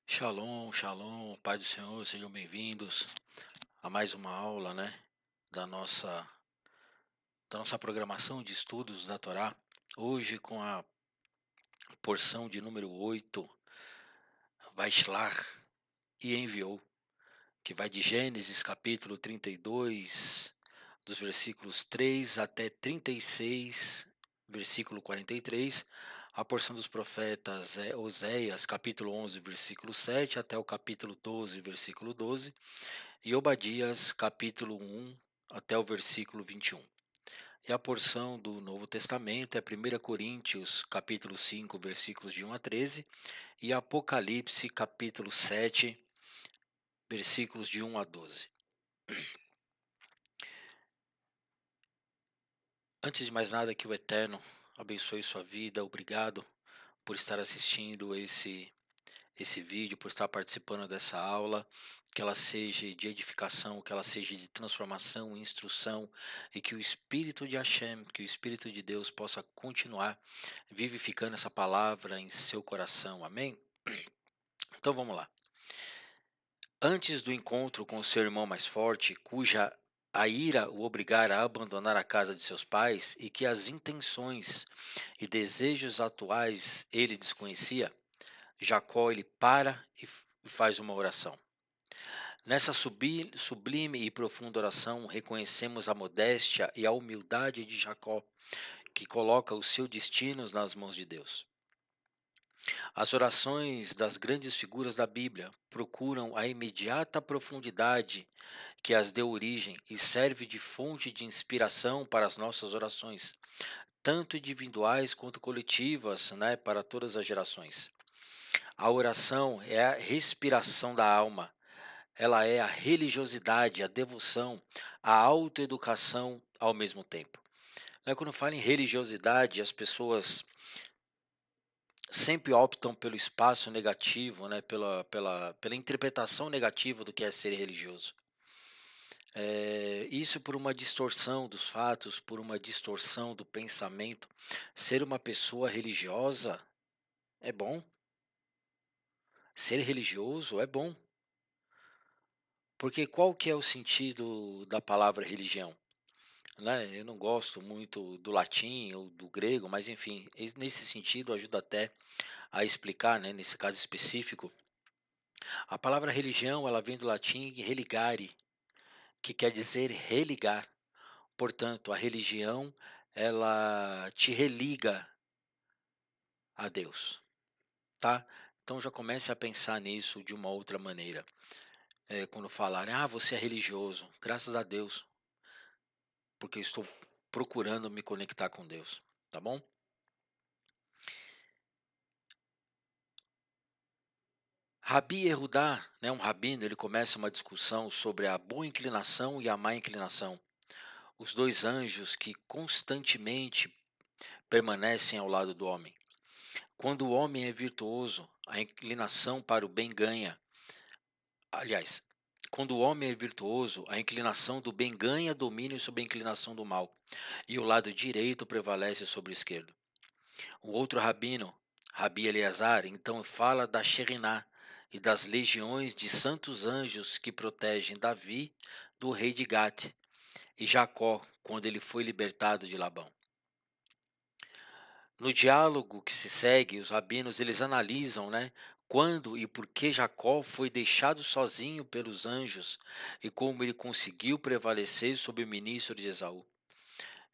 Shalom, shalom, paz do Senhor, sejam bem-vindos a mais uma aula, da nossa, da nossa programação de estudos da Torá. Hoje com a porção de número 8, Vaishlach e enviou, que vai de Gênesis capítulo 32, dos versículos 3 até 36, versículo 43. A porção dos profetas é Oséias, capítulo 11, versículo 7 até o capítulo 12, versículo 12. E Obadias, capítulo 1 até o versículo 21. E a porção do Novo Testamento é 1 Coríntios, capítulo 5, versículos de 1 a 13, e Apocalipse, capítulo 7, versículos de 1 a 12. Antes de mais nada, que o Eterno abençoe sua vida. Obrigado por estar assistindo esse vídeo, por estar participando dessa aula, que ela seja de edificação, que ela seja de transformação, instrução, e que o Espírito de Hashem, que o Espírito de Deus possa continuar vivificando essa palavra em seu coração. Amém? Então vamos lá. Antes do encontro com seu irmão mais forte, cuja a ira o obrigara a abandonar a casa de seus pais e que as intenções e desejos atuais ele desconhecia, Jacó ele para e faz uma oração. Nessa sublime e profunda oração, reconhecemos a modéstia e a humildade de Jacó, que coloca os seus destinos nas mãos de Deus. As orações das grandes figuras da Bíblia procuram a imediata profundidade que as deu origem e serve de fonte de inspiração para as nossas orações, tanto individuais quanto coletivas, para todas as gerações. A oração é a respiração da alma. Ela é a religiosidade, a devoção, a autoeducação ao mesmo tempo. Quando fala em religiosidade, as pessoas sempre optam pelo espaço negativo, pela interpretação negativa do que é ser religioso. Isso por uma distorção dos fatos, por uma distorção do pensamento. Ser uma pessoa religiosa é bom. Ser religioso é bom. Porque qual que é o sentido da palavra religião? Eu não gosto muito do latim ou do grego, mas enfim, nesse sentido ajuda até a explicar, nesse caso específico. A palavra religião, ela vem do latim religare, que quer dizer religar. Portanto, a religião, ela te religa a Deus, tá? Então já comece a pensar nisso de uma outra maneira. Quando falarem, você é religioso, graças a Deus, porque eu estou procurando me conectar com Deus, tá bom? Rabi Yehudá, um rabino, ele começa uma discussão sobre a boa inclinação e a má inclinação, os dois anjos que constantemente permanecem ao lado do homem. Quando o homem é virtuoso, a inclinação para o bem ganha. Aliás, quando o homem é virtuoso, a inclinação do bem ganha domínio sobre a inclinação do mal, e o lado direito prevalece sobre o esquerdo. O outro rabino, Rabi Eleazar, então fala da Sheriná e das legiões de santos anjos que protegem Davi do rei de Gate e Jacó quando ele foi libertado de Labão. No diálogo que se segue, os rabinos eles analisam, quando e por que Jacó foi deixado sozinho pelos anjos e como ele conseguiu prevalecer sobre o ministro de Esaú.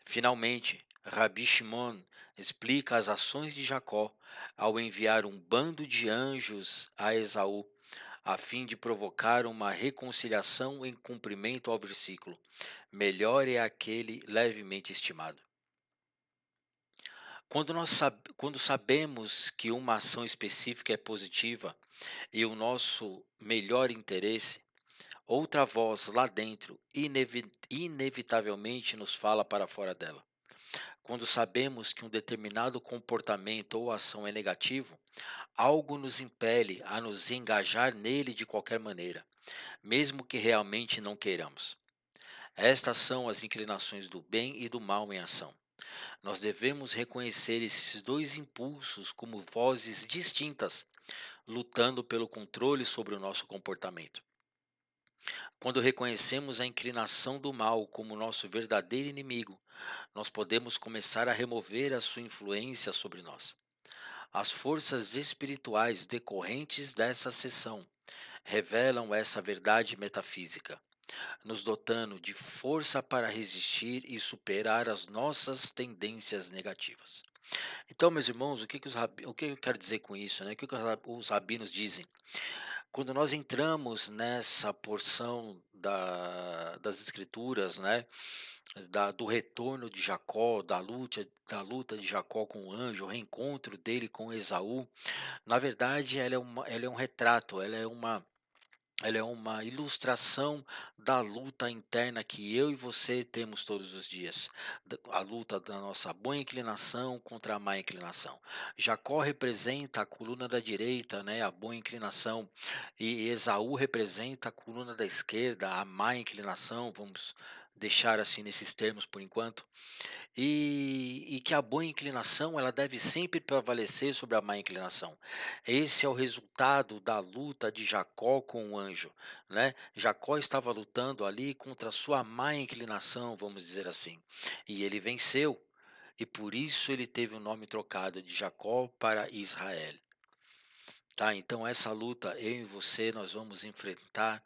Finalmente, Rabi Shimon explica as ações de Jacó ao enviar um bando de anjos a Esaú, a fim de provocar uma reconciliação em cumprimento ao versículo: melhor é aquele levemente estimado. Quando sabemos que uma ação específica é positiva e o nosso melhor interesse, outra voz lá dentro inevitavelmente nos fala para fora dela. Quando sabemos que um determinado comportamento ou ação é negativo, algo nos impele a nos engajar nele de qualquer maneira, mesmo que realmente não queiramos. Estas são as inclinações do bem e do mal em ação. Nós devemos reconhecer esses dois impulsos como vozes distintas, lutando pelo controle sobre o nosso comportamento. Quando reconhecemos a inclinação do mal como nosso verdadeiro inimigo, nós podemos começar a remover a sua influência sobre nós. As forças espirituais decorrentes dessa sessão revelam essa verdade metafísica, nos dotando de força para resistir e superar as nossas tendências negativas. Então, meus irmãos, o que eu quero dizer com isso, né? O que os rabinos dizem? Quando nós entramos nessa porção das Escrituras, né, do retorno de Jacó, da luta de Jacó com o anjo, o reencontro dele com Esaú, na verdade, ela é um retrato, ela é uma ilustração da luta interna que eu e você temos todos os dias, a luta da nossa boa inclinação contra a má inclinação. Jacó representa a coluna da direita, né, a boa inclinação, e Esaú representa a coluna da esquerda, a má inclinação, vamos deixar assim nesses termos por enquanto. E que a boa inclinação ela deve sempre prevalecer sobre a má inclinação. Esse é o resultado da luta de Jacó com o anjo, né? Jacó estava lutando ali contra a sua má inclinação, vamos dizer assim, e ele venceu. E por isso ele teve o nome trocado de Jacó para Israel. Tá? Então essa luta eu e você nós vamos enfrentar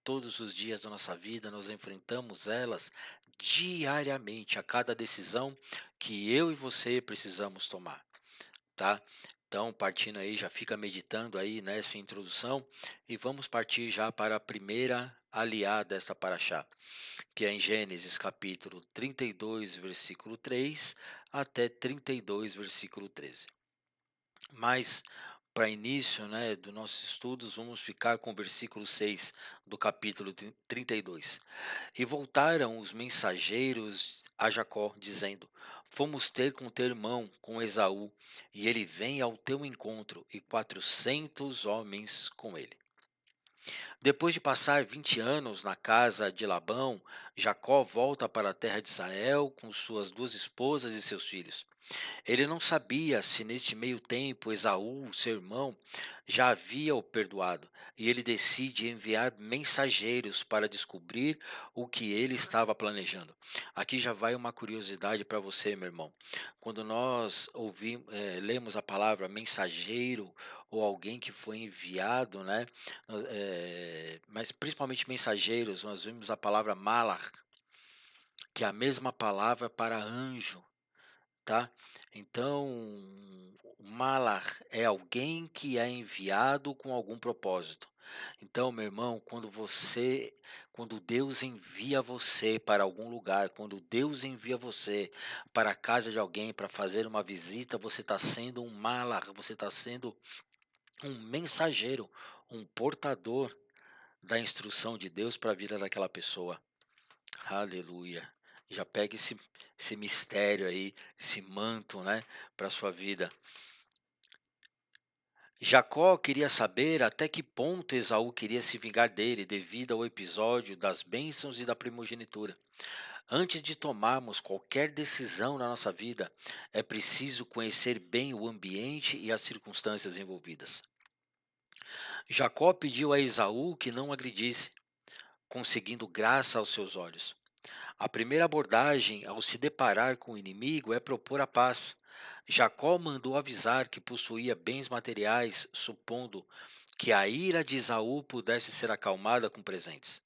todos os dias da nossa vida, nós enfrentamos elas diariamente, a cada decisão que eu e você precisamos tomar, tá? Então, partindo aí, já fica meditando aí nessa introdução e vamos partir já para a primeira aliada dessa paraxá, que é em Gênesis capítulo 32, versículo 3 até 32, versículo 13. Mas para início, né, dos nossos estudos, vamos ficar com o versículo 6 do capítulo 32. E voltaram os mensageiros a Jacó, dizendo: Fomos ter com teu irmão, com Esaú, e ele vem ao teu encontro, e 400 homens com ele. Depois de passar 20 anos na casa de Labão, Jacó volta para a terra de Israel com suas duas esposas e seus filhos. Ele não sabia se neste meio tempo Esaú, seu irmão, já havia o perdoado, e ele decide enviar mensageiros para descobrir o que ele estava planejando. Aqui já vai uma curiosidade para você, meu irmão. Quando nós lemos a palavra mensageiro ou alguém que foi enviado, né? Mas principalmente mensageiros, nós vimos a palavra malach, que é a mesma palavra para anjo, tá? Então, o malar é alguém que é enviado com algum propósito. Então, meu irmão, quando Deus envia você para algum lugar, quando Deus envia você para a casa de alguém para fazer uma visita, você está sendo um malar, você está sendo um mensageiro, um portador da instrução de Deus para a vida daquela pessoa. Aleluia. Já pega esse mistério aí, esse manto, né, para sua vida. Jacó queria saber até que ponto Esaú queria se vingar dele devido ao episódio das bênçãos e da primogenitura. Antes de tomarmos qualquer decisão na nossa vida, é preciso conhecer bem o ambiente e as circunstâncias envolvidas. Jacó pediu a Esaú que não agredisse, conseguindo graça aos seus olhos. A primeira abordagem ao se deparar com o inimigo é propor a paz. Jacó mandou avisar que possuía bens materiais, supondo que a ira de Esaú pudesse ser acalmada com presentes.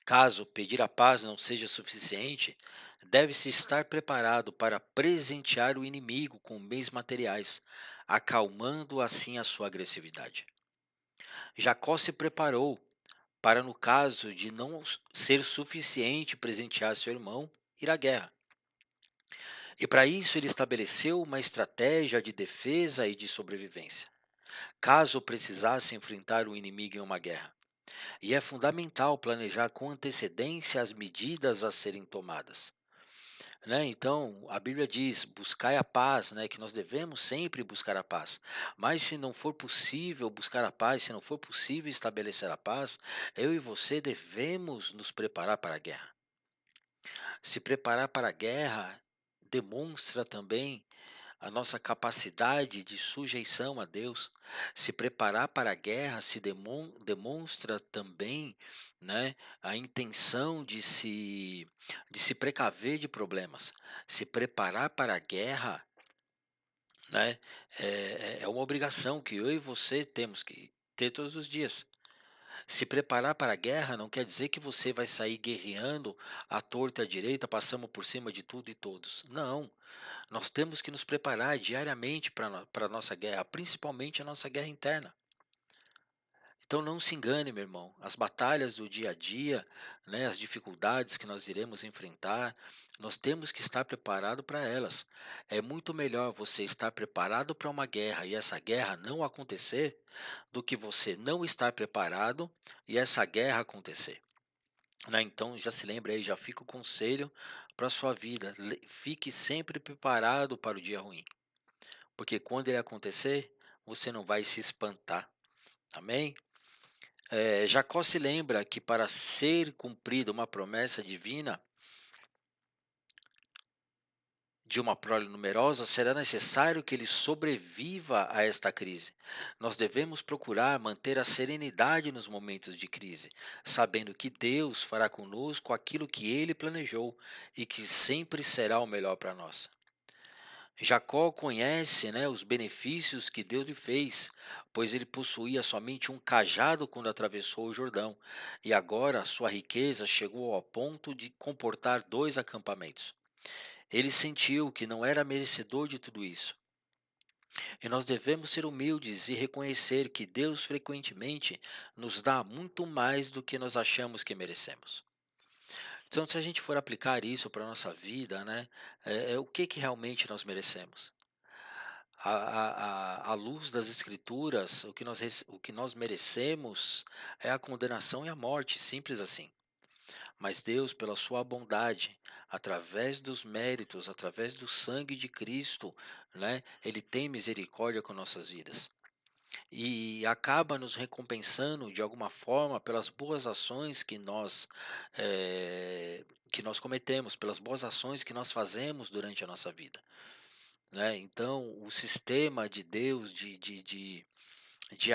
Caso pedir a paz não seja suficiente, deve-se estar preparado para presentear o inimigo com bens materiais, acalmando assim a sua agressividade. Jacó se preparou para, no caso de não ser suficiente presentear seu irmão, ir à guerra. E para isso ele estabeleceu uma estratégia de defesa e de sobrevivência, caso precisasse enfrentar o inimigo em uma guerra. E é fundamental planejar com antecedência as medidas a serem tomadas. Né? Então, a Bíblia diz: buscai a paz, né? Que nós devemos sempre buscar a paz. Mas se não for possível buscar a paz, se não for possível estabelecer a paz, eu e você devemos nos preparar para a guerra. Se preparar para a guerra demonstra também a nossa capacidade de sujeição a Deus. Se preparar para a guerra demonstra também, né, a intenção de se precaver de problemas. Se preparar para a guerra, né, é uma obrigação que eu e você temos que ter todos os dias. Se preparar para a guerra não quer dizer que você vai sair guerreando à torta e à direita, passando por cima de tudo e todos. Não, nós temos que nos preparar diariamente para a nossa guerra, principalmente a nossa guerra interna. Então não se engane, meu irmão, as batalhas do dia a dia, né, as dificuldades que nós iremos enfrentar, nós temos que estar preparado para elas. É muito melhor você estar preparado para uma guerra e essa guerra não acontecer, do que você não estar preparado e essa guerra acontecer. Né? Então já se lembra aí, já fica o conselho para a sua vida. Fique sempre preparado para o dia ruim, porque quando ele acontecer, você não vai se espantar. Amém? Jacó se lembra que para ser cumprida uma promessa divina de uma prole numerosa, será necessário que ele sobreviva a esta crise. Nós devemos procurar manter a serenidade nos momentos de crise, sabendo que Deus fará conosco aquilo que ele planejou e que sempre será o melhor para nós. Jacó conhece, né, os benefícios que Deus lhe fez, pois ele possuía somente um cajado quando atravessou o Jordão, e agora sua riqueza chegou ao ponto de comportar 2 acampamentos. Ele sentiu que não era merecedor de tudo isso. E nós devemos ser humildes e reconhecer que Deus frequentemente nos dá muito mais do que nós achamos que merecemos. Então, se a gente for aplicar isso para a nossa vida, né, o que, que realmente nós merecemos? À luz das Escrituras, o que nós merecemos é a condenação e a morte, simples assim. Mas Deus, pela sua bondade, através dos méritos, através do sangue de Cristo, né, Ele tem misericórdia com nossas vidas. E acaba nos recompensando de alguma forma pelas boas ações que nós cometemos, pelas boas ações que nós fazemos durante a nossa vida. Né? Então, o sistema de Deus de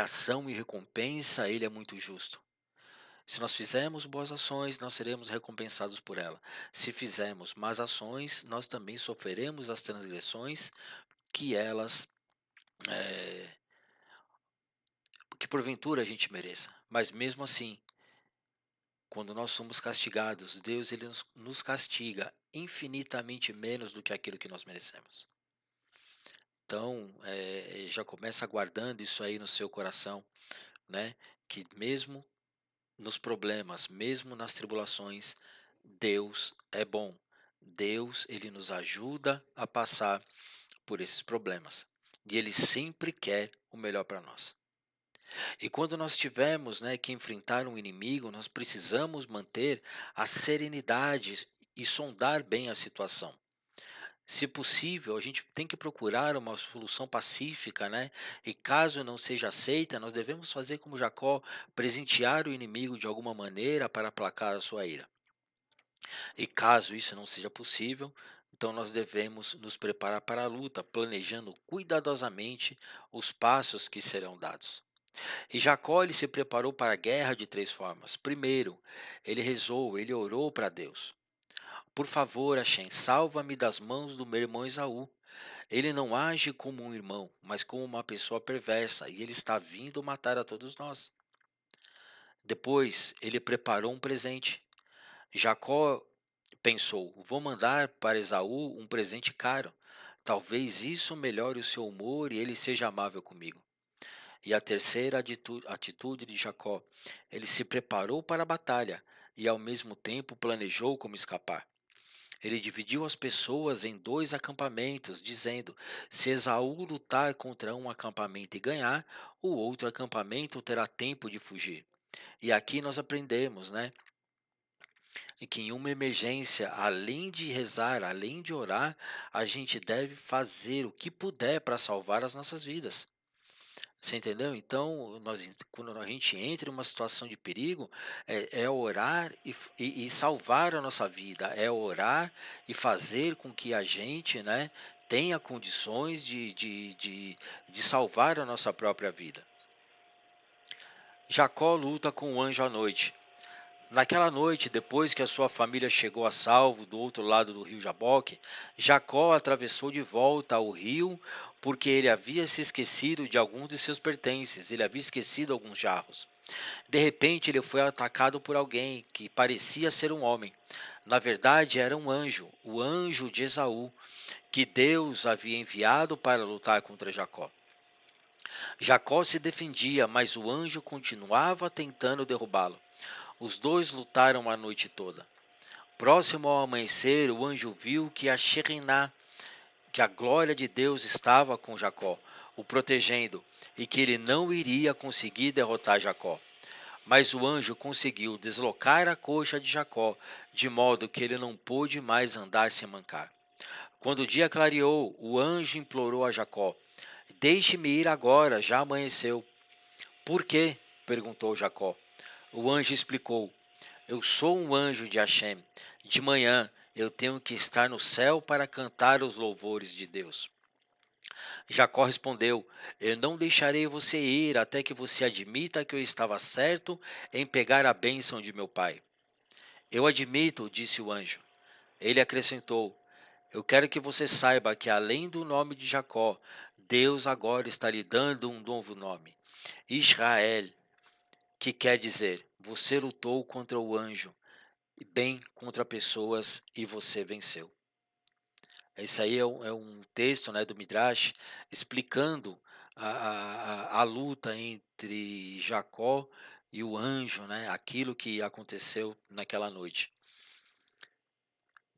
ação e recompensa, ele é muito justo. Se nós fizermos boas ações, nós seremos recompensados por ela. Se fizermos más ações, nós também sofreremos as transgressões que elas, eh, que porventura a gente mereça. Mas mesmo assim, quando nós somos castigados, Deus ele nos castiga infinitamente menos do que aquilo que nós merecemos. Então, já começa guardando isso aí no seu coração, né? Que mesmo nos problemas, mesmo nas tribulações, Deus é bom. Deus, ele nos ajuda a passar por esses problemas. E ele sempre quer o melhor para nós. E quando nós tivermos, né, que enfrentar um inimigo, nós precisamos manter a serenidade e sondar bem a situação. Se possível, a gente tem que procurar uma solução pacífica, né? E caso não seja aceita, nós devemos fazer como Jacó, presentear o inimigo de alguma maneira para aplacar a sua ira. E caso isso não seja possível, então nós devemos nos preparar para a luta, planejando cuidadosamente os passos que serão dados. E Jacó ele se preparou para a guerra de 3 formas. Primeiro, ele rezou, ele orou para Deus. Por favor, Hashem, salva-me das mãos do meu irmão Esaú. Ele não age como um irmão, mas como uma pessoa perversa, e ele está vindo matar a todos nós. Depois, ele preparou um presente. Jacó pensou: vou mandar para Esaú um presente caro. Talvez isso melhore o seu humor e ele seja amável comigo. E a terceira atitude de Jacó: ele se preparou para a batalha e ao mesmo tempo planejou como escapar. Ele dividiu as pessoas em 2 acampamentos, dizendo: se Esaú lutar contra um acampamento e ganhar, o outro acampamento terá tempo de fugir. E aqui nós aprendemos, né, e que em uma emergência, além de rezar, além de orar, a gente deve fazer o que puder para salvar as nossas vidas. Você entendeu? Então, quando a gente entra em uma situação de perigo, é orar e salvar a nossa vida, é orar e fazer com que a gente, né, tenha condições de salvar a nossa própria vida. Jacó luta com o anjo à noite. Naquela noite, depois que a sua família chegou a salvo do outro lado do rio Jaboque, Jacó atravessou de volta o rio porque ele havia se esquecido de alguns de seus pertences, ele havia esquecido alguns jarros. De repente, ele foi atacado por alguém que parecia ser um homem. Na verdade, era um anjo, o anjo de Esaú, que Deus havia enviado para lutar contra Jacó. Jacó se defendia, mas o anjo continuava tentando derrubá-lo. Os dois lutaram a noite toda. Próximo ao amanhecer, o anjo viu que a Shekinah, que a glória de Deus estava com Jacó, o protegendo, e que ele não iria conseguir derrotar Jacó. Mas o anjo conseguiu deslocar a coxa de Jacó, de modo que ele não pôde mais andar sem mancar. Quando o dia clareou, o anjo implorou a Jacó: Deixe-me ir agora, já amanheceu. Por quê? Perguntou Jacó. O anjo explicou: Eu sou um anjo de Hashem. De manhã eu tenho que estar no céu para cantar os louvores de Deus. Jacó respondeu: Eu não deixarei você ir até que você admita que eu estava certo em pegar a bênção de meu pai. Eu admito, disse o anjo. Ele acrescentou: Eu quero que você saiba que além do nome de Jacó, Deus agora está lhe dando um novo nome, Israel, que quer dizer: Você lutou contra o anjo bem contra pessoas e você venceu. Esse aí é um texto, né, do Midrash explicando a luta entre Jacó e o anjo, né, aquilo que aconteceu naquela noite.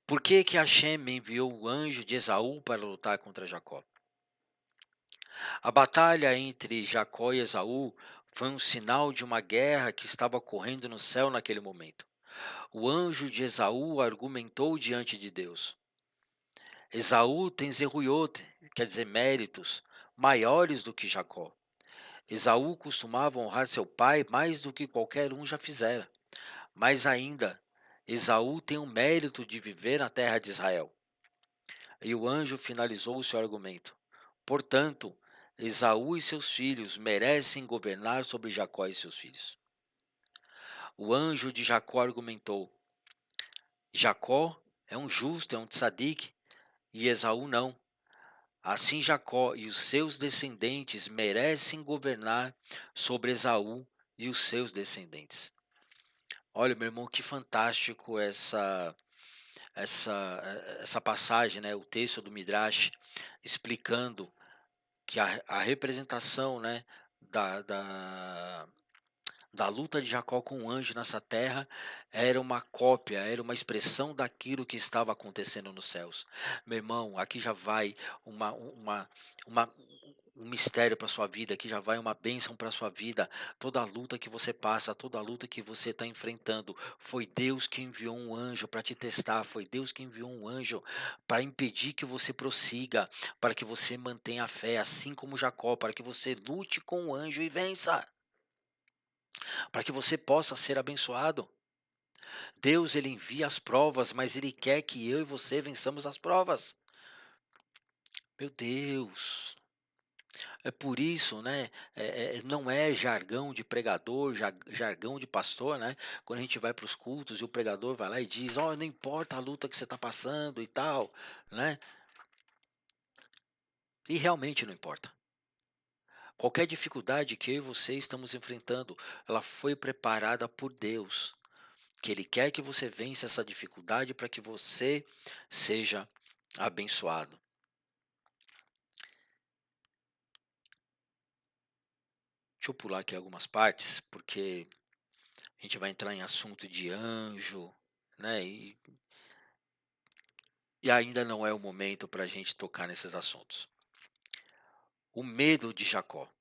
Por que que Hashem enviou o anjo de Esaú para lutar contra Jacó? A batalha entre Jacó e Esaú foi um sinal de uma guerra que estava ocorrendo no céu naquele momento. O anjo de Esaú argumentou diante de Deus. Esaú tem zerruiote, quer dizer méritos, maiores do que Jacó. Esaú costumava honrar seu pai mais do que qualquer um já fizera. Mais ainda, Esaú tem o mérito de viver na terra de Israel. E o anjo finalizou o seu argumento. Portanto, Esaú e seus filhos merecem governar sobre Jacó e seus filhos. O anjo de Jacó argumentou: Jacó é um justo, é um tzadik, e Esaú não. Assim Jacó e os seus descendentes merecem governar sobre Esaú e os seus descendentes. Olha, meu irmão, que fantástico essa passagem, né? O texto do Midrash explicando que a representação, né, da, da, da luta de Jacó com o anjo nessa terra era uma cópia, era uma expressão daquilo que estava acontecendo nos céus. Meu irmão, aqui já vai uma um mistério para sua vida, aqui já vai uma bênção para sua vida. Toda a luta que você passa, toda a luta que você está enfrentando, foi Deus que enviou um anjo para te testar, foi Deus que enviou um anjo para impedir que você prossiga, para que você mantenha a fé, assim como Jacó, para que você lute com o anjo e vença, para que você possa ser abençoado. Deus, ele envia as provas, mas ele quer que eu e você vençamos as provas. Meu Deus. É por isso, né? Não é jargão de pregador, jargão de pastor, né? Quando a gente vai para os cultos e o pregador vai lá e diz: Ó, não importa a luta que você está passando e tal, né? E realmente não importa. Qualquer dificuldade que eu e você estamos enfrentando, ela foi preparada por Deus. Que Ele quer que você vença essa dificuldade para que você seja abençoado. Deixa eu pular aqui algumas partes, porque a gente vai entrar em assunto de anjo, né? E ainda não é o momento para a gente tocar nesses assuntos. O medo de Jacó.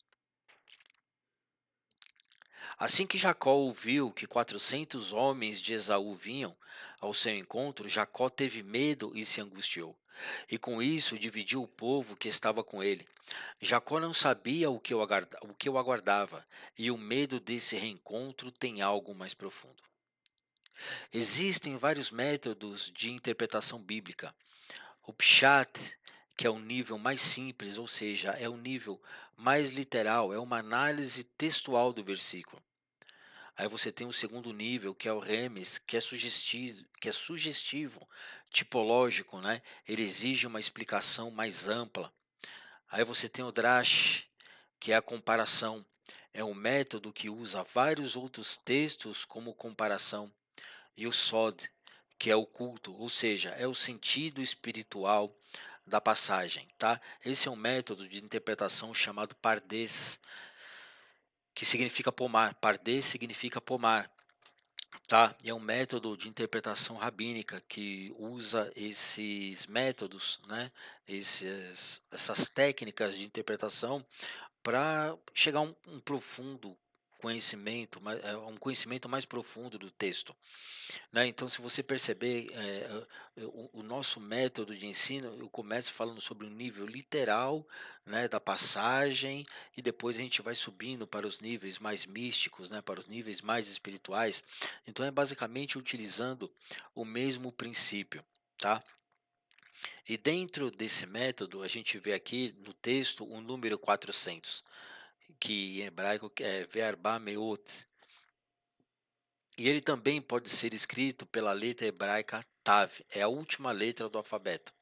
Assim que Jacó ouviu que 400 homens de Esaú vinham ao seu encontro, Jacó teve medo e se angustiou. E com isso dividiu o povo que estava com ele. Jacó não sabia o que o aguardava, e o medo desse reencontro tem algo mais profundo. Existem vários métodos de interpretação bíblica. O Pshat, que é o nível mais simples, ou seja, é o nível mais literal, é uma análise textual do versículo. Aí você tem o segundo nível, que é o Remes, que é sugestivo, tipológico, né? Ele exige uma explicação mais ampla. Aí você tem o Drash, que é a comparação. É um método que usa vários outros textos como comparação. E o Sod, que é o culto, ou seja, é o sentido espiritual da passagem, tá? Esse é um método de interpretação chamado Pardes, que significa pomar. Pardes significa pomar. Tá, e é um método de interpretação rabínica que usa esses métodos, né, essas técnicas de interpretação para chegar a um profundo conhecimento, um conhecimento mais profundo do texto. Né, então se você perceber, o nosso método de ensino, eu começo falando sobre o nível literal, né, da passagem, e depois a gente vai subindo para os níveis mais místicos, né, para os níveis mais espirituais. Então é basicamente utilizando o mesmo princípio, tá? E dentro desse método, a gente vê aqui no texto o número 400, que em hebraico é Ve'arba Meot, e ele também pode ser escrito pela letra hebraica Tav, é a última letra do alfabeto.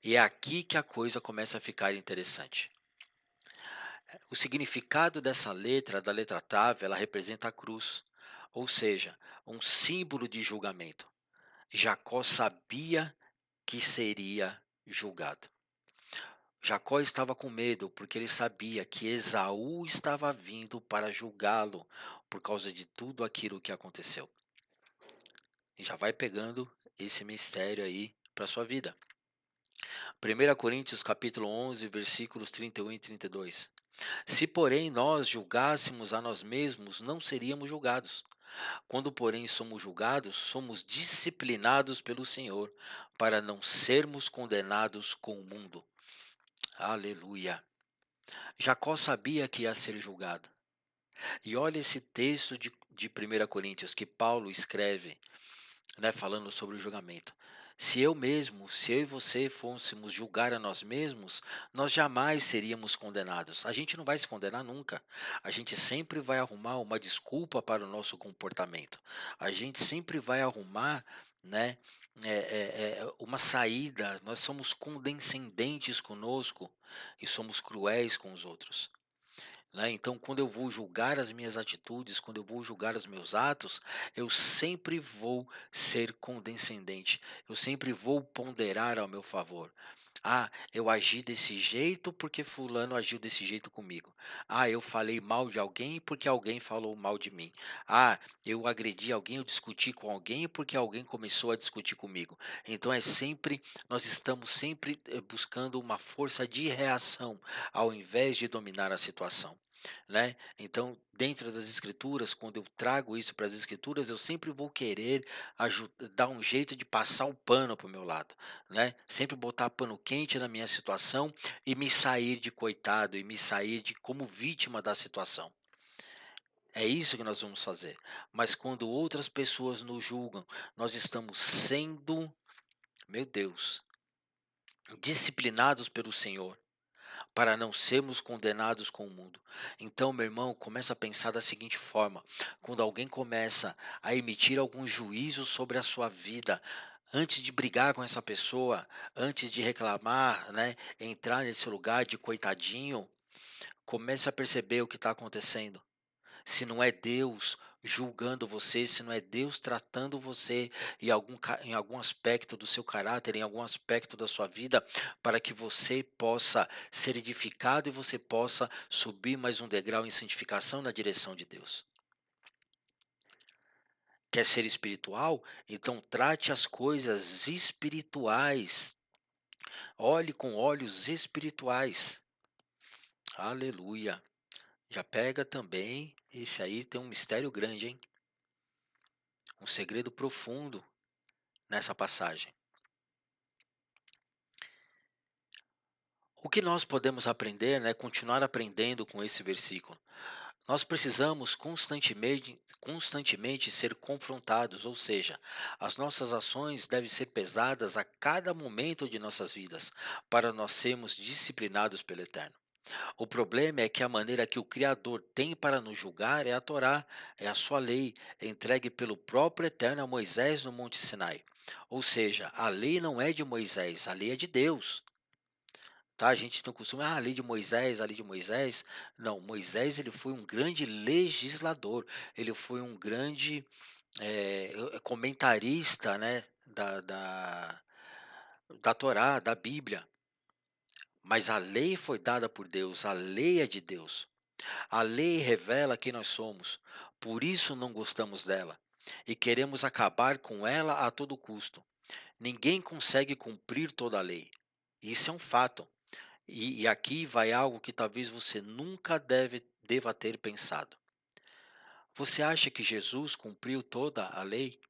E é aqui que a coisa começa a ficar interessante. O significado dessa letra, da letra Tav, ela representa a cruz, ou seja, um símbolo de julgamento. Jacó sabia que seria julgado. Jacó estava com medo porque ele sabia que Esaú estava vindo para julgá-lo por causa de tudo aquilo que aconteceu. E já vai pegando esse mistério aí para sua vida. 1 Coríntios capítulo 11, versículos 31 e 32. Se, porém, nós julgássemos a nós mesmos, não seríamos julgados. Quando, porém, somos julgados, somos disciplinados pelo Senhor, para não sermos condenados com o mundo. Aleluia. Jacó sabia que ia ser julgado. E olha esse texto de 1 Coríntios que Paulo escreve, né, falando sobre o julgamento. Se eu e você fôssemos julgar a nós mesmos, nós jamais seríamos condenados. A gente não vai se condenar nunca. A gente sempre vai arrumar uma desculpa para o nosso comportamento. A gente sempre vai arrumar, né, uma saída. Nós somos condescendentes conosco e somos cruéis com os outros. Né? Então, quando eu vou julgar as minhas atitudes, quando eu vou julgar os meus atos, eu sempre vou ser condescendente, eu sempre vou ponderar ao meu favor. Ah, eu agi desse jeito porque fulano agiu desse jeito comigo. Ah, eu falei mal de alguém porque alguém falou mal de mim. Ah, eu agredi alguém, eu discuti com alguém porque alguém começou a discutir comigo. Então nós estamos sempre buscando uma força de reação ao invés de dominar a situação. Né? Então, dentro das escrituras, quando eu trago isso para as escrituras, eu sempre vou querer dar um jeito de passar o pano para o meu lado, né? Sempre botar pano quente na minha situação e me sair de coitado e me sair de como vítima da situação. É isso que nós vamos fazer. Mas quando outras pessoas nos julgam, nós estamos sendo, meu Deus, disciplinados pelo Senhor para não sermos condenados com o mundo. Então, meu irmão, começa a pensar da seguinte forma: quando alguém começa a emitir algum juízo sobre a sua vida, antes de brigar com essa pessoa, antes de reclamar, né, entrar nesse lugar de coitadinho, comece a perceber o que está acontecendo. Se não é Deus julgando você, se não é Deus tratando você em algum aspecto do seu caráter, em algum aspecto da sua vida, para que você possa ser edificado e você possa subir mais um degrau em santificação na direção de Deus. Quer ser espiritual? Então trate as coisas espirituais. Olhe com olhos espirituais. Aleluia. Já pega também, esse aí tem um mistério grande, hein? Um segredo profundo nessa passagem. O que nós podemos aprender, né, continuar aprendendo com esse versículo? Nós precisamos constantemente ser confrontados, ou seja, as nossas ações devem ser pesadas a cada momento de nossas vidas, para nós sermos disciplinados pelo Eterno. O problema é que a maneira que o Criador tem para nos julgar é a Torá, é a sua lei, entregue pelo próprio Eterno a Moisés no Monte Sinai. Ou seja, a lei não é de Moisés, a lei é de Deus. Tá? A gente tem o costume, a lei de Moisés, a lei de Moisés. Não, Moisés ele foi um grande legislador, ele foi um grande comentarista, né, da Torá, da Bíblia. Mas a lei foi dada por Deus, a lei é de Deus. A lei revela quem nós somos, por isso não gostamos dela e queremos acabar com ela a todo custo. Ninguém consegue cumprir toda a lei. Isso é um fato. E aqui vai algo que talvez você nunca deva ter pensado. Você acha que Jesus cumpriu toda a lei?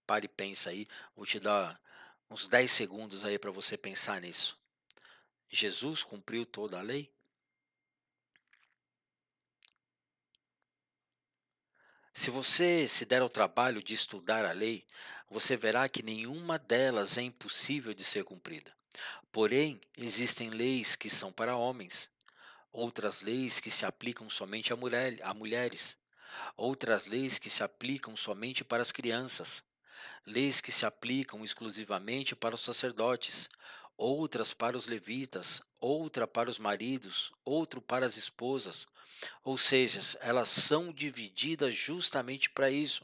Pare e pensa aí. Vou te dar uns 10 segundos aí para você pensar nisso. Jesus cumpriu toda a lei? Se você se der ao trabalho de estudar a lei, você verá que nenhuma delas é impossível de ser cumprida. Porém, existem leis que são para homens, outras leis que se aplicam somente a mulheres, outras leis que se aplicam somente para as crianças, leis que se aplicam exclusivamente para os sacerdotes, outras para os levitas, outra para os maridos, outro para as esposas, ou seja, elas são divididas justamente para isso.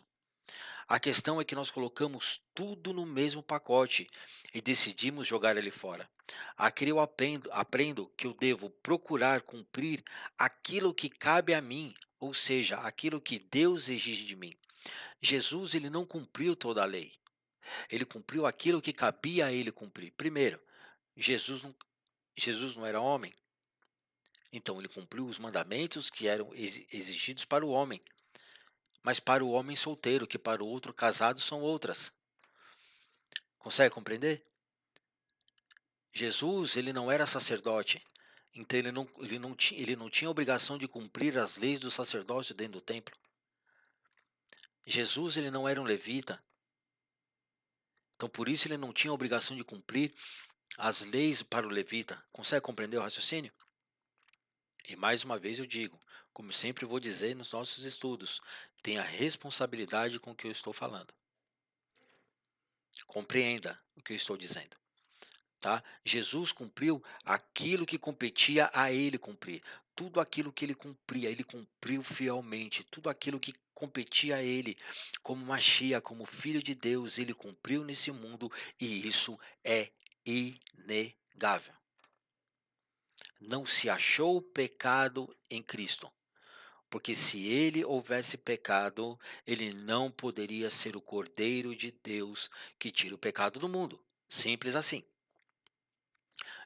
A questão é que nós colocamos tudo no mesmo pacote e decidimos jogar ele fora. Aqui eu aprendo que eu devo procurar cumprir aquilo que cabe a mim, ou seja, aquilo que Deus exige de mim. Jesus ele não cumpriu toda a lei. Ele cumpriu aquilo que cabia a ele cumprir. Primeiro, Jesus não era homem, então ele cumpriu os mandamentos que eram exigidos para o homem. Mas para o homem solteiro, que para o outro casado são outras. Consegue compreender? Jesus, ele não era sacerdote, então ele não tinha obrigação de cumprir as leis do sacerdócio dentro do templo. Jesus, ele não era um levita, então por isso ele não tinha obrigação de cumprir as leis para o levita. Consegue compreender o raciocínio? E mais uma vez eu digo, como sempre vou dizer nos nossos estudos, tenha responsabilidade com o que eu estou falando. Compreenda o que eu estou dizendo. Tá? Jesus cumpriu aquilo que competia a ele cumprir. Tudo aquilo que ele cumpria, ele cumpriu fielmente. Tudo aquilo que competia a ele, como Machia, como Filho de Deus, ele cumpriu nesse mundo e isso é inegável. Não se achou pecado em Cristo, porque se ele houvesse pecado, ele não poderia ser o Cordeiro de Deus que tira o pecado do mundo. Simples assim.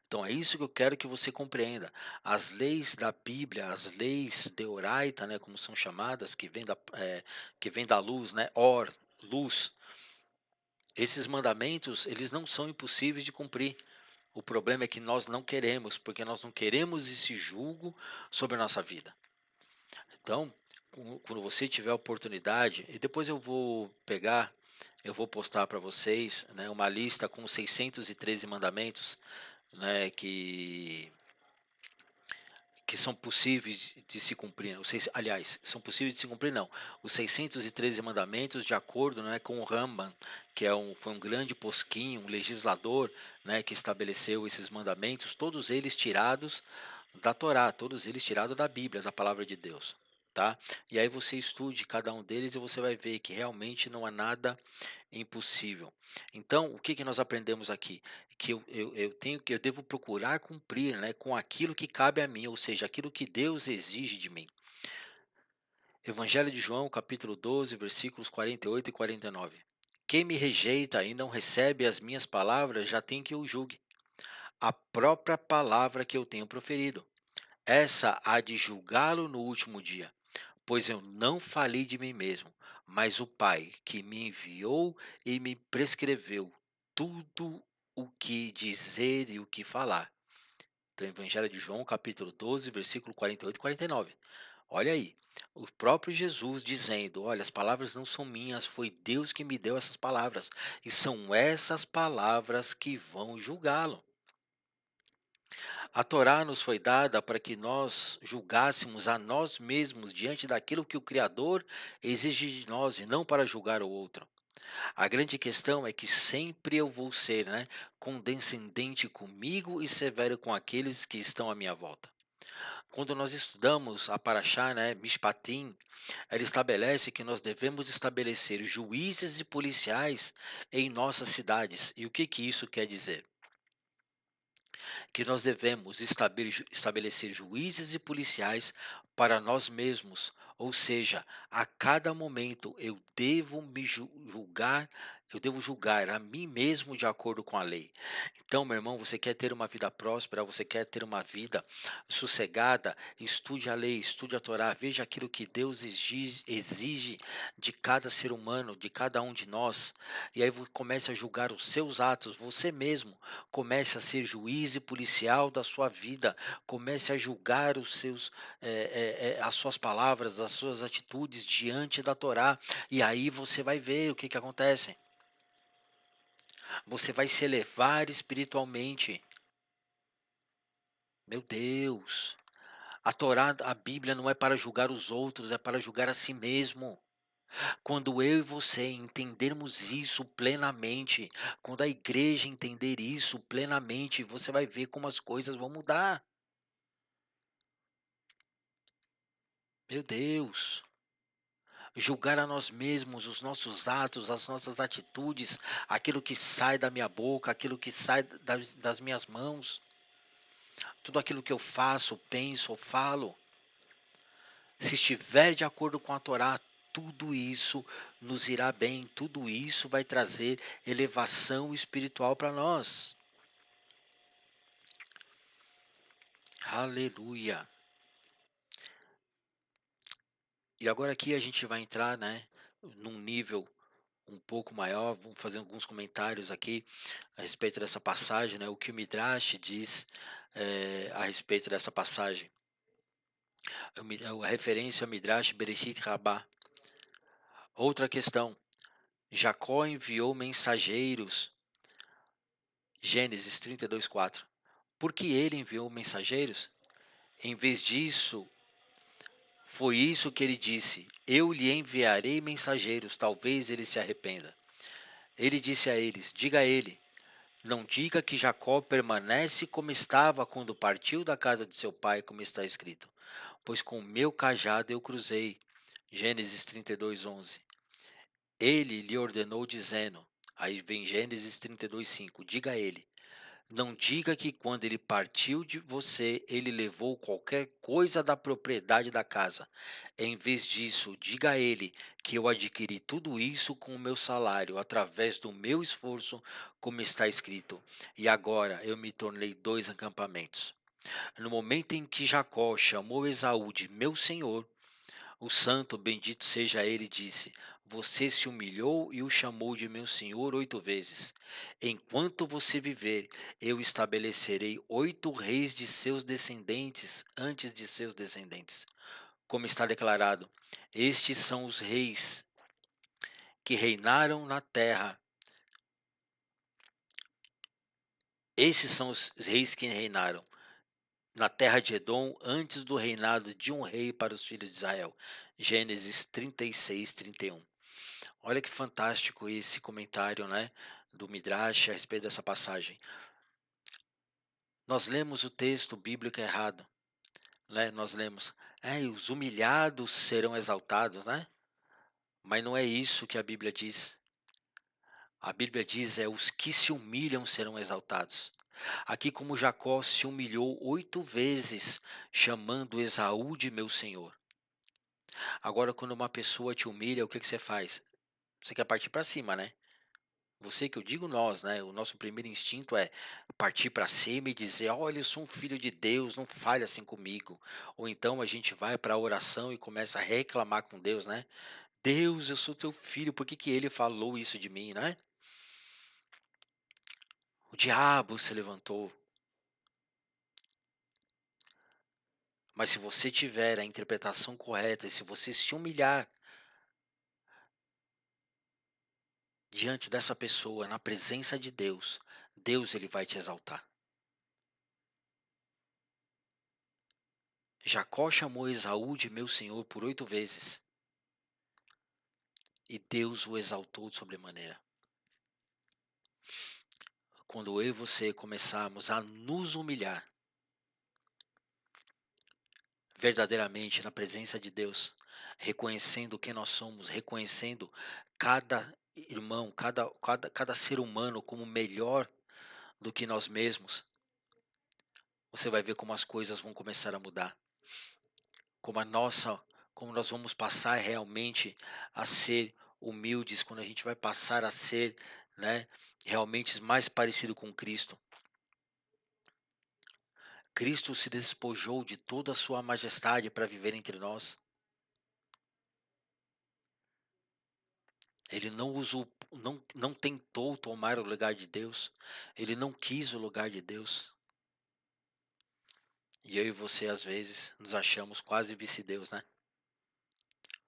Então é isso que eu quero que você compreenda. As leis da Bíblia, as leis deoraita, né, como são chamadas, que vem da luz, né, luz. Esses mandamentos, eles não são impossíveis de cumprir. O problema é que nós não queremos, porque nós não queremos esse julgo sobre a nossa vida. Então, quando você tiver a oportunidade, e depois eu vou postar para vocês, né, uma lista com 613 mandamentos, né, que são possíveis de se cumprir, aliás, são possíveis de se cumprir não, os 613 mandamentos de acordo, né, com o Rambam, que foi um grande posquim, um legislador, né, que estabeleceu esses mandamentos, todos eles tirados da Torá, todos eles tirados da Bíblia, da palavra de Deus. Tá? E aí você estude cada um deles e você vai ver que realmente não há nada impossível. Então, o que que nós aprendemos aqui? Que eu devo procurar cumprir, né, com aquilo que cabe a mim, ou seja, aquilo que Deus exige de mim. Evangelho de João, capítulo 12, versículos 48 e 49. Quem me rejeita e não recebe as minhas palavras, já tem que o julgue. A própria palavra que eu tenho proferido. essa há de julgá-lo no último dia. Pois eu não falei de mim mesmo, mas o Pai que me enviou e me prescreveu tudo o que dizer e o que falar. Então, Evangelho de João, capítulo 12, versículo 48 e 49. Olha aí, o próprio Jesus dizendo: Olha, as palavras não são minhas, foi Deus que me deu essas palavras, e são essas palavras que vão julgá-lo. A Torá nos foi dada para que nós julgássemos a nós mesmos diante daquilo que o Criador exige de nós e não para julgar o outro. A grande questão é que sempre eu vou ser, condescendente comigo e severo com aqueles que estão à minha volta. Quando nós estudamos a Paraxá, Mishpatim, ela estabelece que nós devemos estabelecer juízes e policiais em nossas cidades. E o que que isso quer dizer? Que nós devemos estabelecer juízes e policiais para nós mesmos, ou seja, a cada momento eu devo julgar a mim mesmo de acordo com a lei. Então, meu irmão, você quer ter uma vida próspera, você quer ter uma vida sossegada, estude a lei, estude a Torá, veja aquilo que Deus exige de cada ser humano, de cada um de nós, e aí comece a julgar os seus atos, você mesmo. Comece a ser juiz e policial da sua vida. Comece a julgar as suas palavras, as suas atitudes diante da Torá. E aí você vai ver o que que acontece. Você vai se elevar espiritualmente. Meu Deus. A Torá, a Bíblia não é para julgar os outros, é para julgar a si mesmo. Quando eu e você entendermos isso plenamente, quando a igreja entender isso plenamente, você vai ver como as coisas vão mudar. Meu Deus. Julgar a nós mesmos, os nossos atos, as nossas atitudes, aquilo que sai da minha boca, aquilo que sai das minhas mãos, tudo aquilo que eu faço, penso ou falo, se estiver de acordo com a Torá, tudo isso nos irá bem, tudo isso vai trazer elevação espiritual para nós. Aleluia. E agora aqui a gente vai entrar, num nível um pouco maior, vamos fazer alguns comentários aqui a respeito dessa passagem, o que o Midrash diz a respeito dessa passagem. A referência ao Midrash Bereshit Rabbah. Outra questão, Jacó enviou mensageiros, Gênesis 32:4. Por que ele enviou mensageiros? Em vez disso, foi isso que ele disse: Eu lhe enviarei mensageiros, talvez ele se arrependa. Ele disse a eles: Diga a ele, não diga que Jacó permanece como estava quando partiu da casa de seu pai, como está escrito. Pois com o meu cajado eu cruzei. Gênesis 32:11. Ele lhe ordenou dizendo, aí vem Gênesis 32:5. Diga a ele, não diga que quando ele partiu de você, ele levou qualquer coisa da propriedade da casa. Em vez disso, diga a ele que eu adquiri tudo isso com o meu salário, através do meu esforço, como está escrito. E agora eu me tornei 2 acampamentos. No momento em que Jacó chamou Esaú de meu senhor, o santo, bendito seja ele, disse: Você se humilhou e o chamou de meu senhor 8 vezes. Enquanto você viver, eu estabelecerei 8 reis de seus descendentes antes de seus descendentes. Como está declarado, estes são os reis que reinaram na terra. Esses são os reis que reinaram na terra de Edom antes do reinado de um rei para os filhos de Israel. Gênesis 36:31. Olha que fantástico esse comentário, do Midrash a respeito dessa passagem. Nós lemos o texto bíblico errado, Nós lemos, e os humilhados serão exaltados, Mas não é isso que a Bíblia diz. A Bíblia diz os que se humilham serão exaltados. Aqui como Jacó se humilhou 8 vezes, chamando Esaú de meu senhor. Agora, quando uma pessoa te humilha, o que que você faz? Você quer partir para cima, né? Você que eu digo nós, né? O nosso primeiro instinto é partir para cima e dizer: olha, eu sou um filho de Deus, não fale assim comigo. Ou então a gente vai para a oração e começa a reclamar com Deus, né? Deus, eu sou teu filho, por que que ele falou isso de mim, né? O diabo se levantou. Mas se você tiver a interpretação correta, e se você se humilhar diante dessa pessoa, na presença de Deus, Deus ele vai te exaltar. Jacó chamou Esaú de meu senhor por 8 vezes, e Deus o exaltou de sobremaneira. Quando eu e você começarmos a nos humilhar verdadeiramente na presença de Deus, reconhecendo quem nós somos, reconhecendo cada irmão, cada ser humano como melhor do que nós mesmos, você vai ver como as coisas vão começar a mudar, como a nossa, como nós vamos passar realmente a ser humildes, quando a gente vai passar a ser, né, realmente mais parecido com Cristo. Cristo se despojou de toda a sua majestade para viver entre nós. Ele não usou, não tentou tomar o lugar de Deus. Ele não quis o lugar de Deus. E eu e você, às vezes, nos achamos quase vice-deus, né?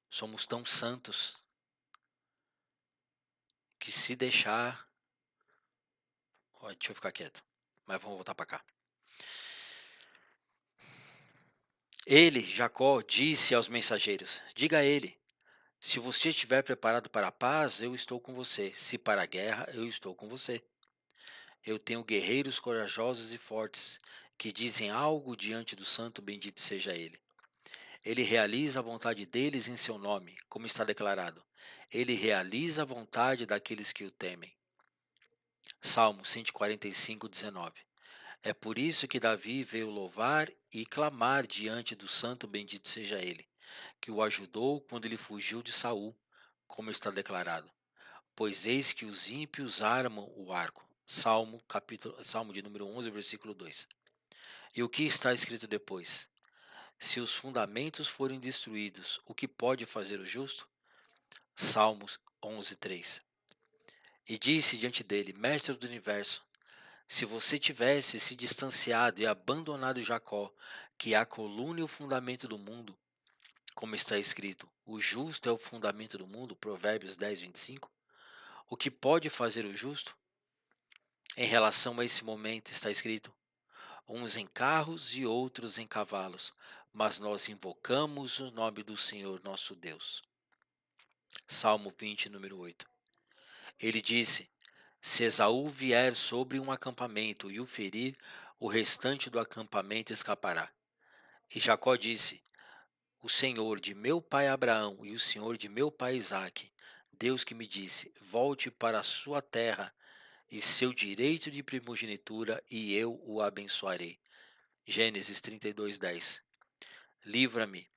Somos tão santos que se deixar. Ó, deixa eu ficar quieto. Mas vamos voltar para cá. Ele, Jacó, disse aos mensageiros: diga a ele, se você estiver preparado para a paz, eu estou com você. Se para a guerra, eu estou com você. Eu tenho guerreiros corajosos e fortes, que dizem algo diante do santo, bendito seja ele. Ele realiza a vontade deles em seu nome, como está declarado. Ele realiza a vontade daqueles que o temem. Salmo 145, 19. É por isso que Davi veio louvar e clamar diante do santo, bendito seja ele, que o ajudou quando ele fugiu de Saul, como está declarado. Pois eis que os ímpios armam o arco. Salmo de número 11, versículo 2. E o que está escrito depois? Se os fundamentos forem destruídos, o que pode fazer o justo? Salmos 11, 3. E disse diante dele, mestre do universo, se você tivesse se distanciado e abandonado Jacó, que é a coluna e o fundamento do mundo, como está escrito, o justo é o fundamento do mundo, Provérbios 10, 25, o que pode fazer o justo? Em relação a esse momento está escrito, uns em carros e outros em cavalos, mas nós invocamos o nome do Senhor nosso Deus. Salmo 20, número 8. Ele disse, se Esaú vier sobre um acampamento e o ferir, o restante do acampamento escapará. E Jacó disse, o Senhor de meu pai Abraão e o Senhor de meu pai Isaque, Deus que me disse, volte para a sua terra e seu direito de primogenitura, e eu o abençoarei. Gênesis 32, 10. Livra-me,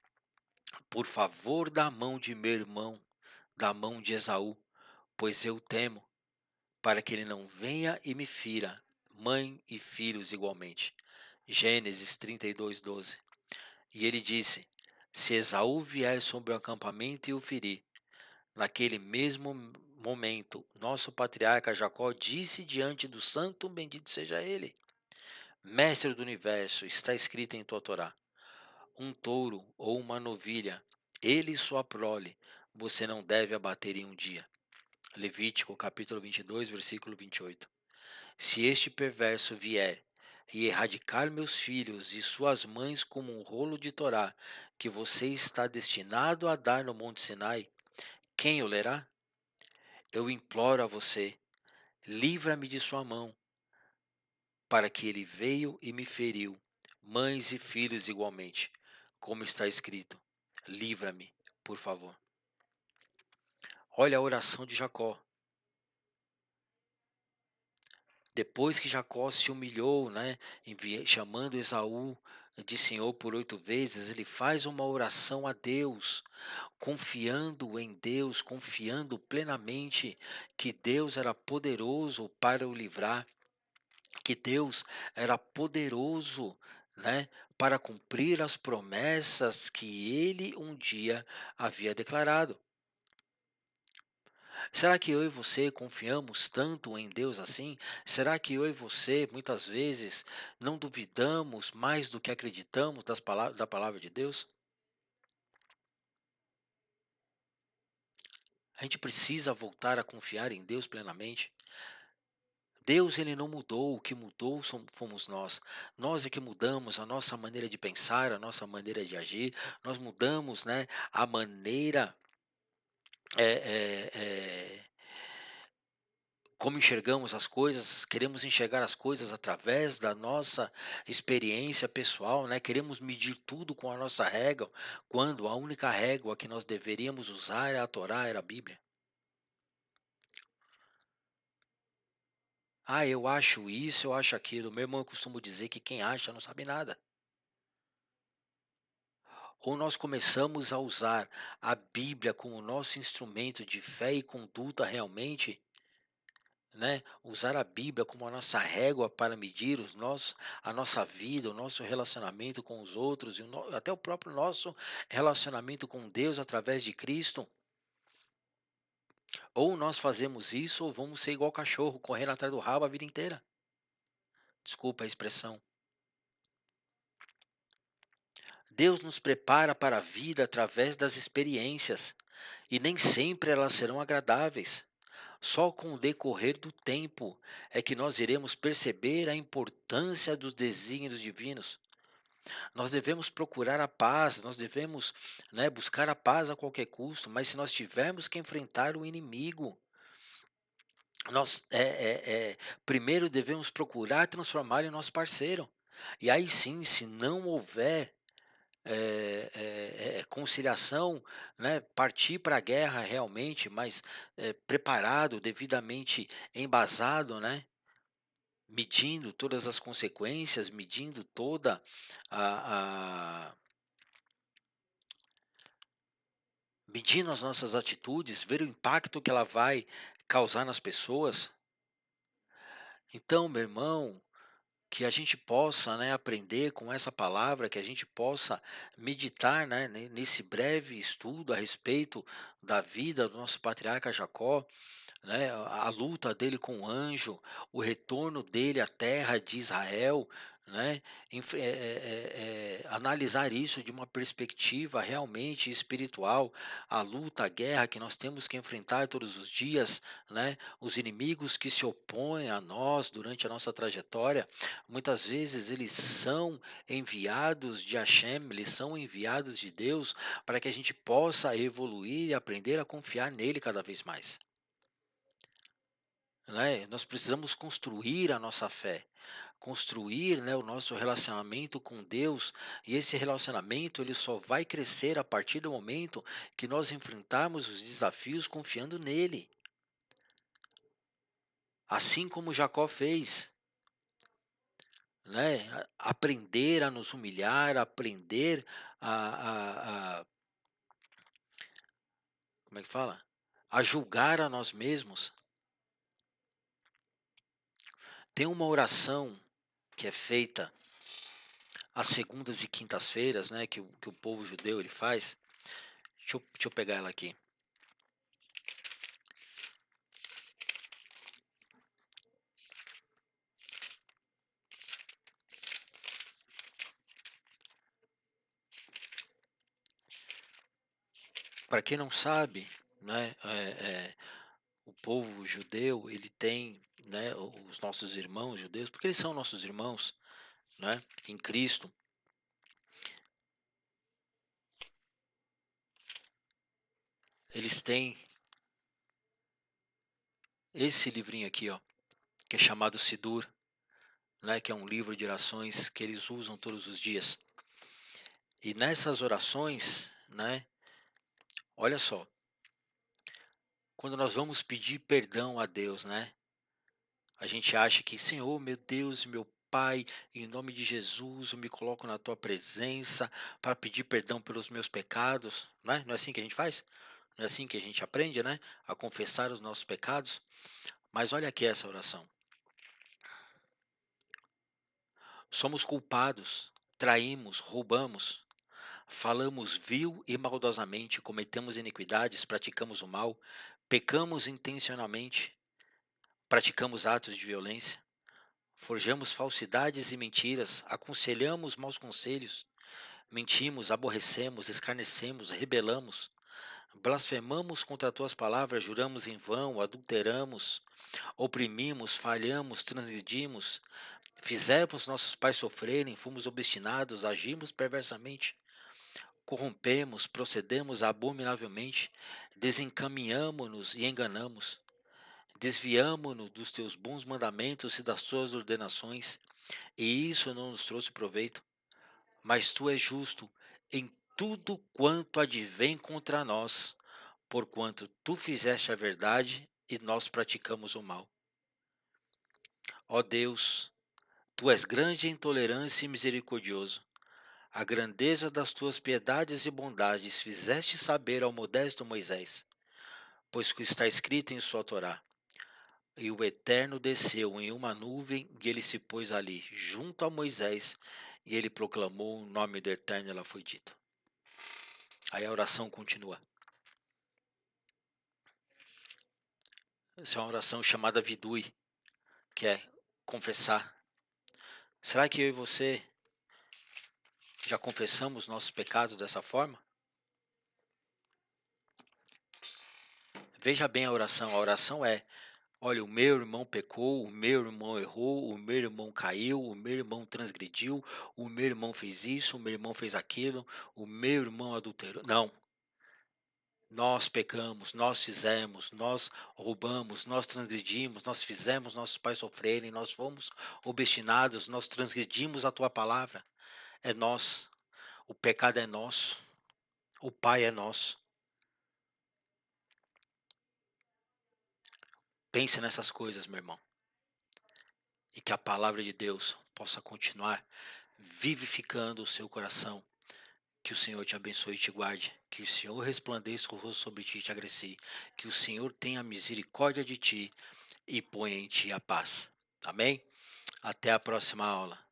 por favor, da mão de meu irmão, da mão de Esaú, pois eu temo, para que ele não venha e me fira, mãe e filhos igualmente. Gênesis 32, 12. E ele disse, se Esaú vier sobre o acampamento e o ferir, naquele mesmo momento, nosso patriarca Jacó disse diante do santo, bendito seja ele, mestre do universo, está escrito em tua Torá, um touro ou uma novilha, ele e sua prole, você não deve abater em um dia. Levítico capítulo 22, versículo 28. Se este perverso vier e erradicar meus filhos e suas mães como um rolo de Torá, que você está destinado a dar no Monte Sinai, quem o lerá? Eu imploro a você, livra-me de sua mão, para que ele veio e me feriu, mães e filhos igualmente, como está escrito. Livra-me, por favor. Olha a oração de Jacó. Depois que Jacó se humilhou, né, chamando Esaú de Senhor por 8 vezes, ele faz uma oração a Deus, confiando em Deus, confiando plenamente que Deus era poderoso para o livrar, que Deus era poderoso, né, para cumprir as promessas que ele um dia havia declarado. Será que eu e você confiamos tanto em Deus assim? Será que eu e você muitas vezes não duvidamos mais do que acreditamos da palavra de Deus? A gente precisa voltar a confiar em Deus plenamente. Deus ele não mudou, o que mudou fomos nós. Nós é que mudamos a nossa maneira de pensar, a nossa maneira de agir. Nós mudamos, né, a maneira eh, eh, eh, como enxergamos as coisas, queremos enxergar as coisas através da nossa experiência pessoal, né? Queremos medir tudo com a nossa régua, quando a única régua que nós deveríamos usar é a Torá, era a Bíblia. Ah, eu acho isso, eu acho aquilo. Meu irmão, eu costumo dizer que quem acha não sabe nada. Ou nós começamos a usar a Bíblia como nosso instrumento de fé e conduta realmente, né, usar a Bíblia como a nossa régua para medir a nossa vida, o nosso relacionamento com os outros e até o próprio nosso relacionamento com Deus através de Cristo. Ou nós fazemos isso, ou vamos ser igual cachorro, correndo atrás do rabo a vida inteira. Desculpa a expressão. Deus nos prepara para a vida através das experiências, e nem sempre elas serão agradáveis. Só com o decorrer do tempo é que nós iremos perceber a importância dos desígnios divinos. Nós devemos procurar a paz, nós devemos, né, buscar a paz a qualquer custo, mas se nós tivermos que enfrentar o inimigo, nós primeiro devemos procurar transformar em nosso parceiro. E aí sim, se não houver conciliação, né, partir para a guerra realmente, mas preparado, devidamente embasado, né, medindo todas as consequências, medindo toda a medindo as nossas atitudes, ver o impacto que ela vai causar nas pessoas. Então, meu irmão, que a gente possa, né, aprender com essa palavra, que a gente possa meditar, né, nesse breve estudo a respeito da vida do nosso patriarca Jacó, né, a luta dele com o anjo, o retorno dele à terra de Israel, né, analisar isso de uma perspectiva realmente espiritual, a luta, a guerra que nós temos que enfrentar todos os dias, né, os inimigos que se opõem a nós durante a nossa trajetória, muitas vezes eles são enviados de Hashem, eles são enviados de Deus para que a gente possa evoluir e aprender a confiar nele cada vez mais. Né? Nós precisamos construir a nossa fé, construir, né, o nosso relacionamento com Deus, e esse relacionamento ele só vai crescer a partir do momento que nós enfrentarmos os desafios confiando nele, assim como Jacó fez. Né? Aprender a nos humilhar, aprender a como é que fala? A julgar a nós mesmos. Tem uma oração que é feita às segundas e quintas-feiras, né, que o povo judeu ele faz. Deixa eu pegar ela aqui. Para quem não sabe, né, o povo judeu ele tem, né, os nossos irmãos judeus, porque eles são nossos irmãos, né, em Cristo. Eles têm esse livrinho aqui, ó, que é chamado Sidur, né, que é um livro de orações que eles usam todos os dias. E nessas orações, né, olha só, quando nós vamos pedir perdão a Deus, né, A gente acha que, Senhor, meu Deus, meu Pai, em nome de Jesus, eu me coloco na tua presença para pedir perdão pelos meus pecados, não é? Não é assim que a gente faz? Não é assim que a gente aprende, né? A confessar os nossos pecados. Mas olha aqui essa oração. Somos culpados, traímos, roubamos, falamos vil e maldosamente, cometemos iniquidades, praticamos o mal, pecamos intencionalmente, praticamos atos de violência, forjamos falsidades e mentiras, aconselhamos maus conselhos, mentimos, aborrecemos, escarnecemos, rebelamos, blasfemamos contra tuas palavras, juramos em vão, adulteramos, oprimimos, falhamos, transgredimos, fizemos nossos pais sofrerem, fomos obstinados, agimos perversamente, corrompemos, procedemos abominavelmente, desencaminhamo-nos e enganamos, desviamo-nos dos teus bons mandamentos e das tuas ordenações, e isso não nos trouxe proveito. Mas tu és justo em tudo quanto advém contra nós, porquanto tu fizeste a verdade e nós praticamos o mal. Ó Deus, tu és grande em tolerância e misericordioso. A grandeza das tuas piedades e bondades fizeste saber ao modesto Moisés, pois que está escrito em sua Torá. E o Eterno desceu em uma nuvem e ele se pôs ali, junto a Moisés, e ele proclamou o nome do Eterno, ela foi dito. Aí a oração continua. Essa é uma oração chamada vidui, que é confessar. Será que eu e você já confessamos nossos pecados dessa forma? Veja bem a oração. A oração é: olha, o meu irmão pecou, o meu irmão errou, o meu irmão caiu, o meu irmão transgrediu, o meu irmão fez isso, o meu irmão fez aquilo, o meu irmão adulterou. Não. Nós pecamos, nós fizemos, nós roubamos, nós transgredimos, nós fizemos nossos pais sofrerem, nós fomos obstinados, nós transgredimos a tua palavra. É nós. O pecado é nosso. O Pai é nosso. Pense nessas coisas, meu irmão, e que a palavra de Deus possa continuar vivificando o seu coração. Que o Senhor te abençoe e te guarde. Que o Senhor resplandeça o rosto sobre ti e te agrecie. Que o Senhor tenha misericórdia de ti e ponha em ti a paz. Amém? Até a próxima aula.